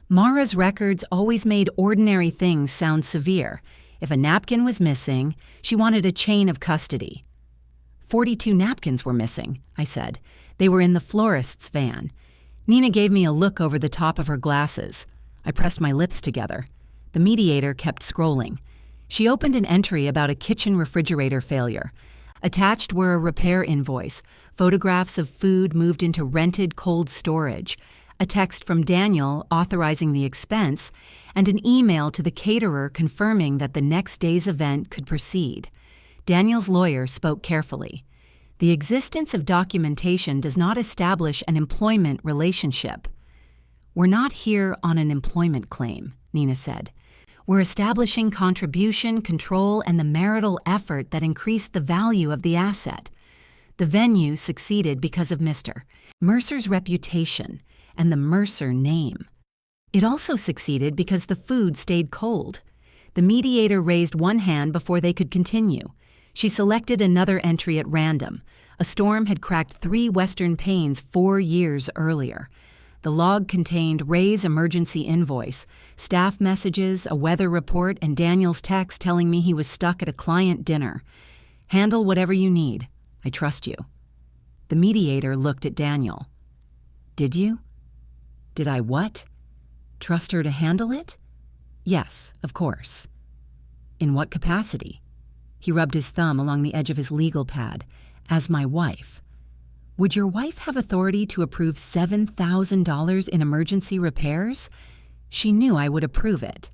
Speaker 1: Mara's records always made ordinary things sound severe. If a napkin was missing, she wanted a chain of custody. 42 napkins were missing, I said. They were in the florist's van. Nina gave me a look over the top of her glasses. I pressed my lips together. The mediator kept scrolling. She opened an entry about a kitchen refrigerator failure. Attached were a repair invoice, photographs of food moved into rented cold storage, a text from Daniel authorizing the expense, and an email to the caterer confirming that the next day's event could proceed. Daniel's lawyer spoke carefully. "The existence of documentation does not establish an employment relationship." "We're not here on an employment claim," Nina said. "We're establishing contribution, control, and the marital effort that increased the value of the asset." The venue succeeded because of Mr. Mercer's reputation and the Mercer name. It also succeeded because the food stayed cold. The mediator raised one hand before they could continue. She selected another entry at random. A storm had cracked 3 western panes 4 years earlier. The log contained Ray's emergency invoice, staff messages, a weather report, and Daniel's text telling me he was stuck at a client dinner. "Handle whatever you need. I trust you." The mediator looked at Daniel. "Did you?" "Did I what?" "Trust her to handle it?" "Yes, of course." "In what capacity?" He rubbed his thumb along the edge of his legal pad. "As my wife." "Would your wife have authority to approve $7,000 in emergency repairs?" She knew I would approve it.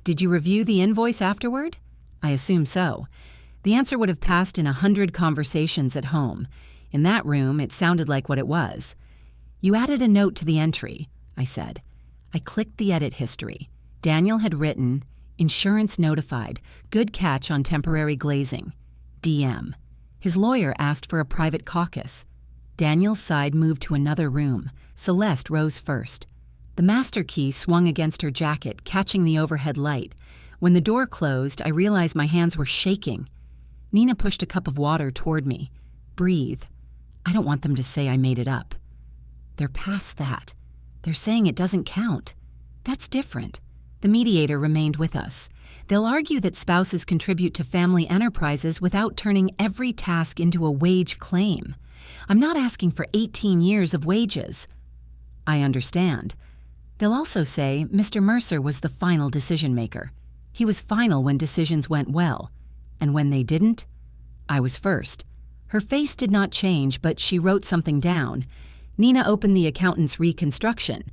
Speaker 1: "Did you review the invoice afterward?" "I assume so." The answer would have passed in 100 conversations at home. In that room, it sounded like what it was. "You added a note to the entry," I said. I clicked the edit history. Daniel had written, "Insurance notified. Good catch on temporary glazing. DM." His lawyer asked for a private caucus. Daniel's side moved to another room. Celeste rose first. The master key swung against her jacket, catching the overhead light. When the door closed, I realized my hands were shaking. Nina pushed a cup of water toward me. "Breathe. I don't want them to say I made it up." "They're past that. They're saying it doesn't count. That's different." The mediator remained with us. "They'll argue that spouses contribute to family enterprises without turning every task into a wage claim. I'm not asking for 18 years of wages." "I understand." They'll also say Mr. Mercer was the final decision maker. He was final when decisions went well. And when they didn't, I was first. Her face did not change, but she wrote something down. Nina opened the accountant's reconstruction.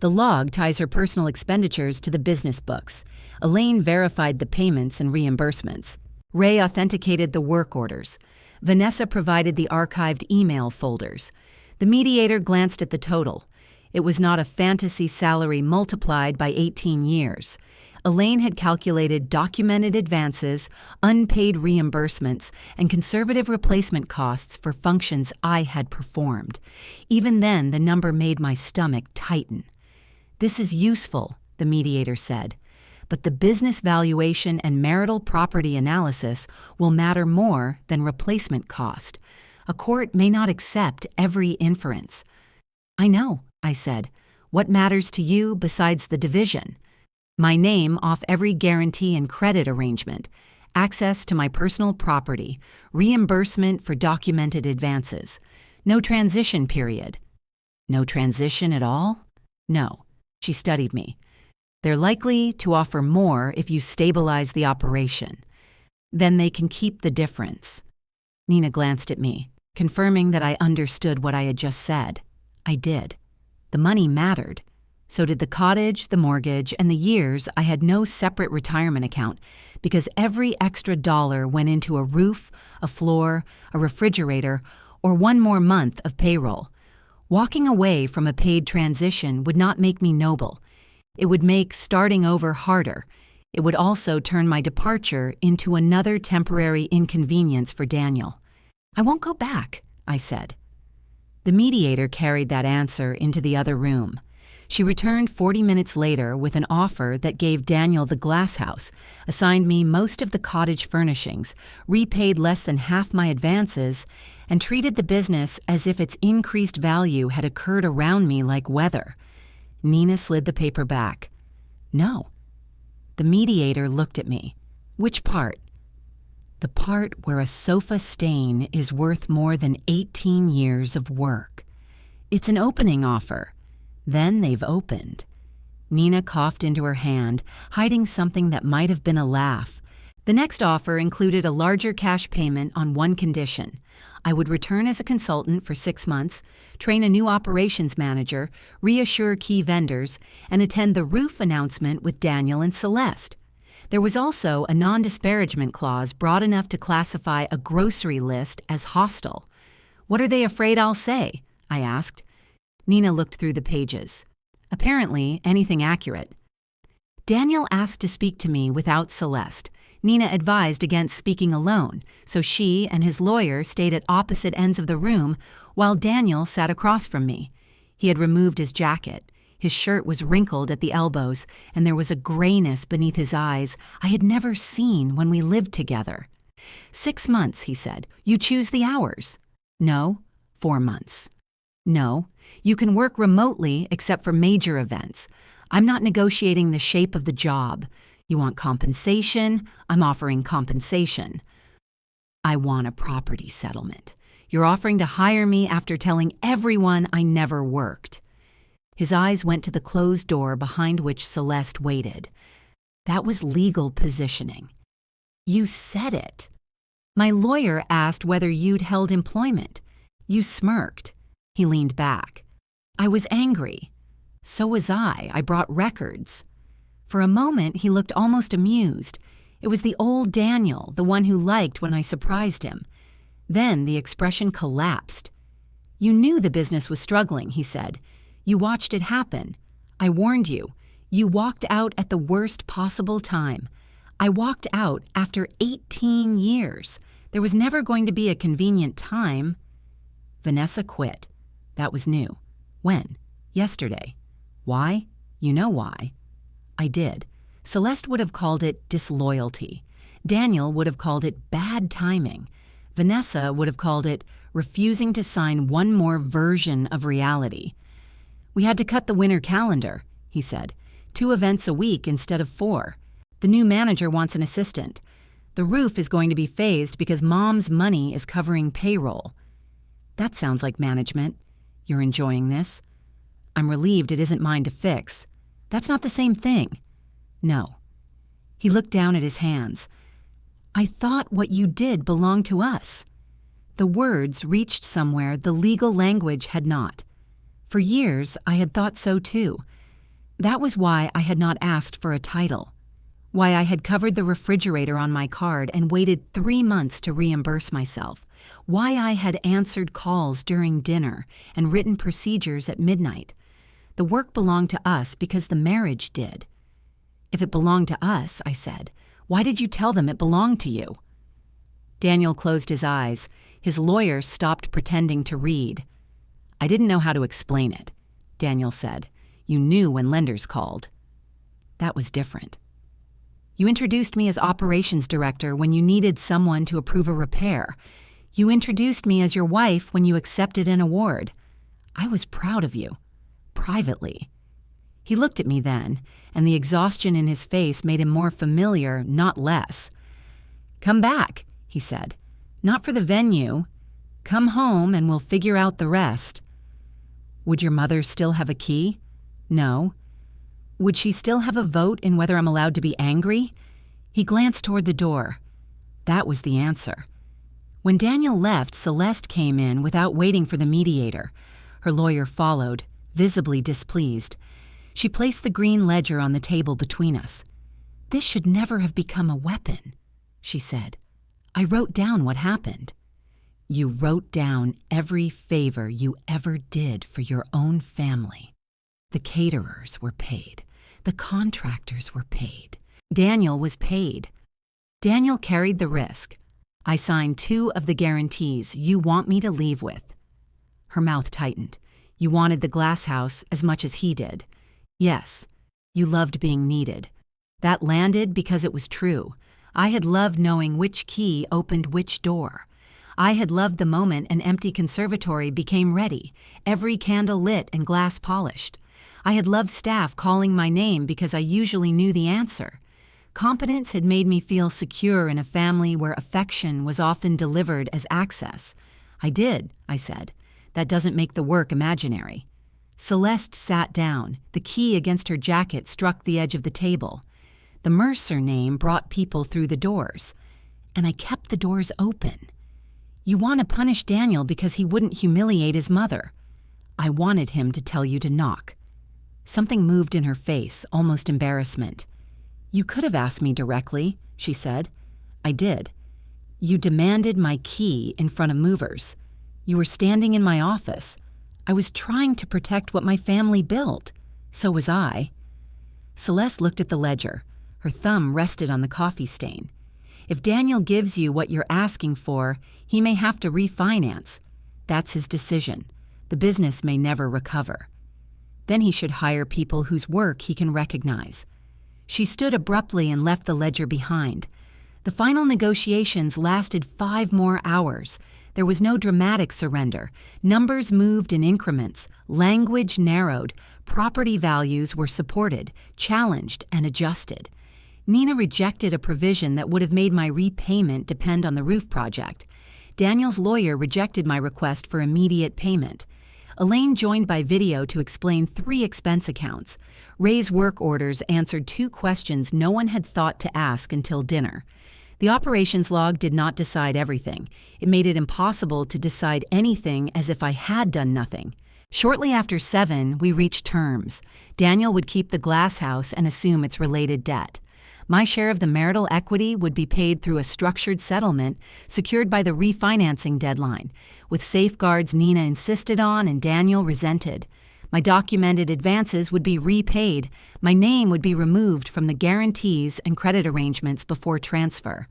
Speaker 1: The log ties her personal expenditures to the business books. Elaine verified the payments and reimbursements. Ray authenticated the work orders. Vanessa provided the archived email folders. The mediator glanced at the total. It was not a fantasy salary multiplied by 18 years. Elaine had calculated documented advances, unpaid reimbursements, and conservative replacement costs for functions I had performed. Even then, the number made my stomach tighten. "This is useful," the mediator said, "but the business valuation and marital property analysis will matter more than replacement cost. A court may not accept every inference." "I know," I said. What matters to you besides the division? My name off every guarantee and credit arrangement, access to my personal property, reimbursement for documented advances, no transition period. No transition at all? No. She studied me. They're likely to offer more if you stabilize the operation. Then they can keep the difference. Nina glanced at me, confirming that I understood what I had just said. I did. The money mattered. So did the cottage, the mortgage, and the years I had no separate retirement account because every extra dollar went into a roof, a floor, a refrigerator, or one more month of payroll. Walking away from a paid transition would not make me noble. It would make starting over harder. It would also turn my departure into another temporary inconvenience for Daniel. I won't go back, I said. The mediator carried that answer into the other room. She returned 40 minutes later with an offer that gave Daniel the Glasshouse, assigned me most of the cottage furnishings, repaid less than half my advances, and treated the business as if its increased value had occurred around me like weather. Nina slid the paper back. No. The mediator looked at me. Which part? The part where a sofa stain is worth more than 18 years of work. It's an opening offer. Then they've opened. Nina coughed into her hand, hiding something that might have been a laugh. The next offer included a larger cash payment on one condition. I would return as a consultant for 6 months, train a new operations manager, reassure key vendors, and attend the roof announcement with Daniel and Celeste. There was also a non-disparagement clause broad enough to classify a grocery list as hostile. What are they afraid I'll say? I asked. Nina looked through the pages. Apparently, anything accurate. Daniel asked to speak to me without Celeste. Nina advised against speaking alone, so she and his lawyer stayed at opposite ends of the room while Daniel sat across from me. He had removed his jacket. His shirt was wrinkled at the elbows, and there was a grayness beneath his eyes I had never seen when we lived together. 6 months, he said. You choose the hours. No, 4 months. No, you can work remotely except for major events. I'm not negotiating the shape of the job. You want compensation? I'm offering compensation. I want a property settlement. You're offering to hire me after telling everyone I never worked. His eyes went to the closed door behind which Celeste waited. That was legal positioning. You said it. My lawyer asked whether you'd held employment. You smirked. He leaned back. I was angry. So was I. I brought records. For a moment, he looked almost amused. It was the old Daniel, the one who liked when I surprised him. Then the expression collapsed. You knew the business was struggling, he said. You watched it happen. I warned you. You walked out at the worst possible time. I walked out after 18 years. There was never going to be a convenient time. Vanessa quit. That was new. When? Yesterday. Why? You know why. I did. Celeste would have called it disloyalty. Daniel would have called it bad timing. Vanessa would have called it refusing to sign one more version of reality. We had to cut the winter calendar, he said. 2 events a week instead of 4. The new manager wants an assistant. The roof is going to be phased because Mom's money is covering payroll. That sounds like management. You're enjoying this? I'm relieved it isn't mine to fix. That's not the same thing. No. He looked down at his hands. I thought what you did belonged to us. The words reached somewhere the legal language had not. For years, I had thought so too. That was why I had not asked for a title. Why I had covered the refrigerator on my card and waited 3 months to reimburse myself. Why I had answered calls during dinner and written procedures at midnight. The work belonged to us because the marriage did. If it belonged to us, I said, why did you tell them it belonged to you? Daniel closed his eyes. His lawyer stopped pretending to read. I didn't know how to explain it, Daniel said. You knew when lenders called. That was different. You introduced me as operations director when you needed someone to approve a repair. You introduced me as your wife when you accepted an award. I was proud of you. Privately. He looked at me then, and the exhaustion in his face made him more familiar, not less. "Come back," he said. "Not for the venue. Come home and we'll figure out the rest." "Would your mother still have a key?" "No." "Would she still have a vote in whether I'm allowed to be angry?" He glanced toward the door. That was the answer. When Daniel left, Celeste came in without waiting for the mediator. Her lawyer followed, visibly displeased. She placed the green ledger on the table between us. "This should never have become a weapon," she said. "I wrote down what happened." "You wrote down every favor you ever did for your own family. The caterers were paid. The contractors were paid. Daniel was paid. Daniel carried the risk. I signed 2 of the guarantees you want me to leave with." Her mouth tightened. "You wanted the Glasshouse as much as he did." "Yes. You loved being needed. That landed because it was true. I had loved knowing which key opened which door. I had loved the moment an empty conservatory became ready, every candle lit and glass polished. I had loved staff calling my name because I usually knew the answer. Competence had made me feel secure in a family where affection was often delivered as access. "I did," I said. "That doesn't make the work imaginary." Celeste sat down. The key against her jacket struck the edge of the table. The Mercer name brought people through the doors. And I kept the doors open. "You want to punish Daniel because he wouldn't humiliate his mother." "I wanted him to tell you to knock." Something moved in her face, almost embarrassment. "You could have asked me directly," she said. "I did. You demanded my key in front of movers. You were standing in my office. I was trying to protect what my family built. So was I." Celeste looked at the ledger. Her thumb rested on the coffee stain. "If Daniel gives you what you're asking for, he may have to refinance. That's his decision. The business may never recover. Then he should hire people whose work he can recognize." She stood abruptly and left the ledger behind. The final negotiations lasted 5 more hours. There was no dramatic surrender. Numbers moved in increments. Language narrowed. Property values were supported, challenged, and adjusted. Nina rejected a provision that would have made my repayment depend on the roof project. Daniel's lawyer rejected my request for immediate payment. Elaine joined by video to explain 3 expense accounts. Ray's work orders answered 2 questions no one had thought to ask until dinner. The operations log did not decide everything. It made it impossible to decide anything as if I had done nothing. Shortly after 7, we reached terms. Daniel would keep the Glasshouse and assume its related debt. My share of the marital equity would be paid through a structured settlement secured by the refinancing deadline, with safeguards Nina insisted on and Daniel resented. My documented advances would be repaid. My name would be removed from the guarantees and credit arrangements before transfer.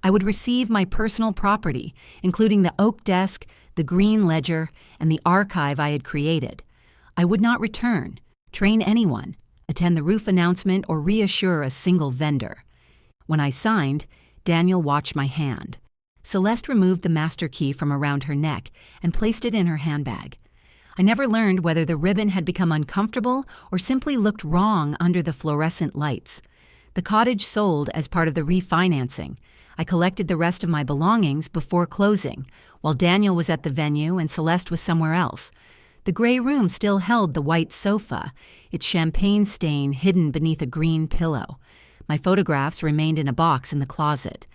Speaker 1: I would receive my personal property, including the oak desk, the green ledger, and the archive I had created. I would not return, train anyone, attend the roof announcement, or reassure a single vendor. When I signed, Daniel watched my hand. Celeste removed the master key from around her neck and placed it in her handbag. I never learned whether the ribbon had become uncomfortable or simply looked wrong under the fluorescent lights. The cottage sold as part of the refinancing. I collected the rest of my belongings before closing, while Daniel was at the venue and Celeste was somewhere else. The gray room still held the white sofa, its champagne stain hidden beneath a green pillow. My photographs remained in a box in the closet.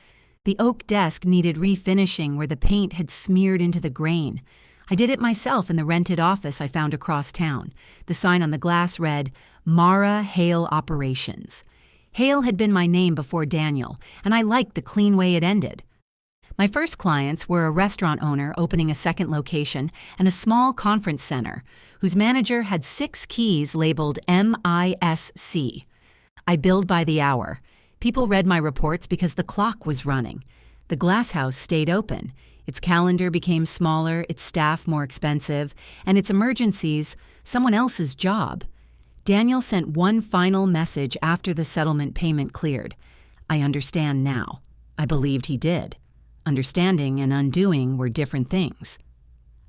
Speaker 1: The oak desk needed refinishing where the paint had smeared into the grain. I did it myself in the rented office I found across town. The sign on the glass read, "Mara Hale Operations." Hale had been my name before Daniel, and I liked the clean way it ended. My first clients were a restaurant owner opening a second location and a small conference center, whose manager had 6 keys labeled MISC. I billed by the hour. People read my reports because the clock was running. The Glasshouse stayed open. Its calendar became smaller, its staff more expensive, and its emergencies someone else's job. Daniel sent one final message after the settlement payment cleared. I understand now. I believed he did. Understanding and undoing were different things.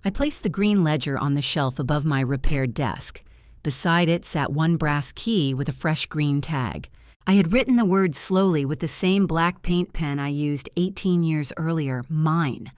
Speaker 1: I placed the green ledger on the shelf above my repaired desk. Beside it sat one brass key with a fresh green tag. I had written the word slowly with the same black paint pen I used 18 years earlier, mine.